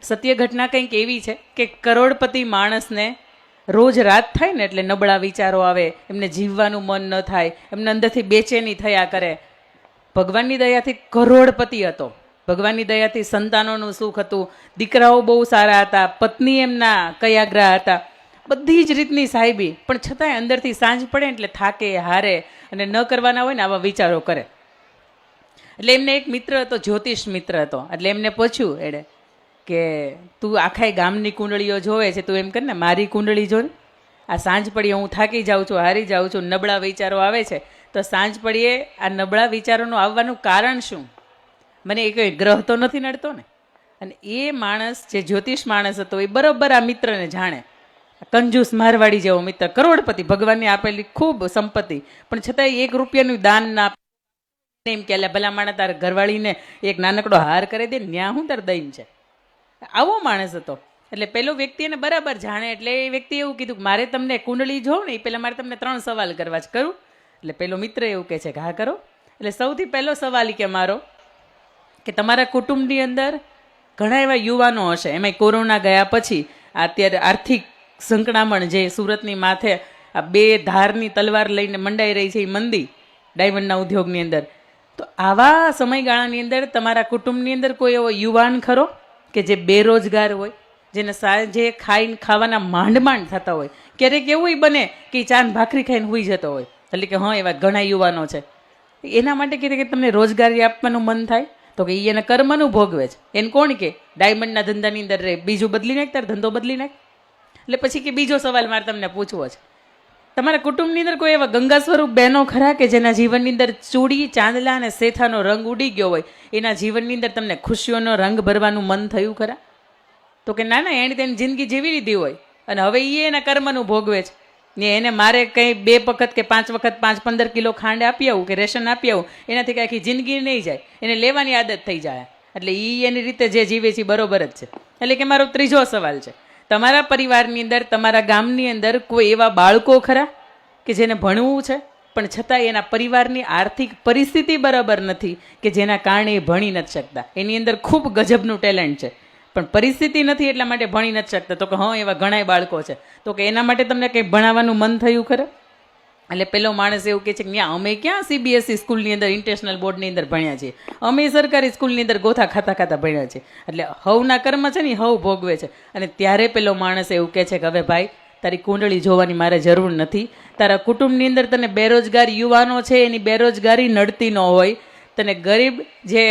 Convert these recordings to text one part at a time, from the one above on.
સત્ય ઘટના કંઈક એવી છે કે કરોડપતિ માણસને રોજ રાત થાય ને એટલે નબળા વિચારો આવે, એમને જીવવાનું મન ન થાય, એમને અંદરથી બેચેની થયા કરે. ભગવાનની દયાથી કરોડપતિ હતો, ભગવાનની દયાથી સંતાનોનું સુખ હતું, દીકરાઓ બહુ સારા હતા, પત્ની એમના કયાગ્રા હતા, બધી જ રીતની સાહેબી. પણ છતાંય અંદરથી સાંજ પડે એટલે થાકે, હારે અને ન કરવાના હોય ને આવા વિચારો કરે. એટલે એમને એક મિત્ર હતો, જ્યોતિષ મિત્ર હતો. એટલે એમને પૂછ્યું એણે કે તું આખા ગામની કુંડળીઓ જોવે છે, તું એમ કર ને મારી કુંડળી જો ને. આ સાંજ પડીએ હું થાકી જાઉં છું, હારી જાઉં છું, નબળા વિચારો આવે છે, તો સાંજ પડીએ આ નબળા વિચારોનું આવવાનું કારણ શું? મને એ કોઈ ગ્રહ તો નથી નડતો ને? અને એ માણસ જે જ્યોતિષ માણસ હતો એ બરોબર આ મિત્રને જાણે. કંજૂસ મારવાડી જેવો મિત્ર, કરોડપતિ, ભગવાનને આપેલી ખૂબ સંપત્તિ, પણ છતાંય 1 રૂપિયાનું દાન ના આપે. એમ કે ભલા માણસ તારે ઘરવાળીને એક નાનકડો હાર કરી દે, ન્યા હું તાર દઈને છે. આવો માણસ હતો. એટલે પેલો વ્યક્તિ એને બરાબર જાણે. એટલે એ વ્યક્તિ એવું કીધું કે મારે તમને કુંડળી જોઉં ને એ પહેલાં મારે તમને 3 સવાલ કરવા છે, કરું? એટલે પેલો મિત્ર એવું કહે છે કે હા કરો. એટલે સૌથી પહેલો સવાલ કે મારો કે તમારા કુટુંબની અંદર ઘણા એવા યુવાનો હશે, એમાંય કોરોના ગયા પછી અત્યારે આર્થિક સંકળામણ જે સુરતની માથે આ 2 ધારની તલવાર લઈને મંડાઈ રહી છે એ મંદી ડાયમંડના ઉદ્યોગની અંદર, તો આવા સમયગાળાની અંદર તમારા કુટુંબની અંદર કોઈ એવો યુવાન ખરો કે જે બેરોજગાર હોય, જેને સાંજે ખાઈને ખાવાના માંડ થતા હોય? ક્યારેક એવું બને કે ચાન ભાખરી ખાઈને હુઈ જતો હોય. એટલે કે હા, એવા ઘણા યુવાનો છે. એના માટે કીધે કે તમને રોજગારી આપવાનું મન થાય તો કે એને કર્મનું ભોગવે છે. એને કોણ કે ડાયમંડના ધંધાની અંદર રહે, બીજું બદલી નાખ, તાર ધંધો બદલી નાખ. એટલે પછી કે બીજો સવાલ મારે તમને પૂછવો છે, તમારા કુટુંબની અંદર કોઈ એવા ગંગા સ્વરૂપ બહેનો ખરા કે જેના જીવનની અંદર ચૂડી, ચાંદલા અને શેથાનો રંગ ઉડી ગયો હોય, એના જીવનની અંદર તમને ખુશીઓનો રંગ ભરવાનું મન થયું ખરા? તો કે ના, એણે તેની જિંદગી જીવી લીધી હોય અને હવે એ એના કર્મનું ભોગવે છે ને. એને મારે કંઈ 2 વખત કે 5 વખત 5-15 કિલો ખાંડ આપી આવું કે રેશન આપી આવું, એનાથી કાંઈ આખી જિંદગી નહીં જાય, એને લેવાની આદત થઈ જાય. એટલે એ એની રીતે જે જીવે છે બરોબર જ છે. એટલે કે મારો ત્રીજો સવાલ છે, તમારા પરિવારની અંદર, તમારા ગામની અંદર કોઈ એવા બાળકો ખરા કે જેને ભણવું છે પણ છતાં એના પરિવારની આર્થિક પરિસ્થિતિ બરાબર નથી કે જેના કારણે એ ભણી નથી શકતા? એની અંદર ખૂબ ગજબનું ટેલેન્ટ છે પણ પરિસ્થિતિ નથી એટલા માટે ભણી નથી શકતા. તો કે હા, એવા ઘણાય બાળકો છે. તો કે એના માટે તમને કંઈ ભણાવવાનું મન થયું ખરે? એટલે પેલો માણસ એવું કહે છે કે અમે ક્યાં CBSE સ્કૂલની અંદર, ઇન્ટરનેશનલ બોર્ડની અંદર ભણ્યા છીએ, અમે સરકારી સ્કૂલની અંદર ગોથા ખાતા ભણ્યા છીએ. એટલે હવના કર્મ છે ને હવ ભોગવે છે. અને ત્યારે પેલો માણસ એવું કહે છે કે હવે ભાઈ, તારી કુંડળી જોવાની મારે જરૂર નથી. તારા કુટુંબની અંદર તને બેરોજગાર યુવાનો છે, એની બેરોજગારી નડતી ન હોય, તને ગરીબ જે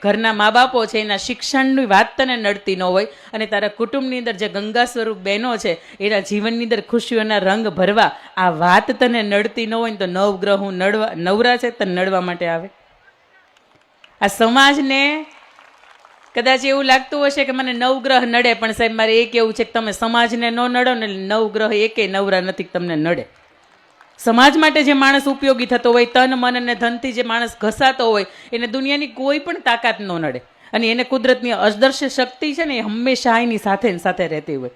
ઘરના મા બાપો છે એના શિક્ષણની વાત તને નડતી ન હોય, અને તારા કુટુંબની અંદર જે ગંગા સ્વરૂપ બહેનો છે એના જીવનની અંદર ખુશીઓના રંગ ભરવા આ વાત તને નડતી ન હોય ને, તો નવગ્રહો નવરા છે તને નડવા માટે આવે. આ સમાજને કદાચ એવું લાગતું હશે કે મને નવગ્રહ નડે, પણ સાહેબ મારે એ કેવું છે કે તમે સમાજને ન નડો ને, નવગ્રહ એકેય નવરા નથી તમને નડે. સમાજ માટે જે માણસ ઉપયોગી થતો હોય, તન મન અને ધનથી જે માણસ ઘસાતો હોય, એને દુનિયાની કોઈ પણ તાકાત ન નડે. અને એને કુદરતની અદૃશ્ય શક્તિ છે ને એ હંમેશા એની સાથે રહેતી હોય.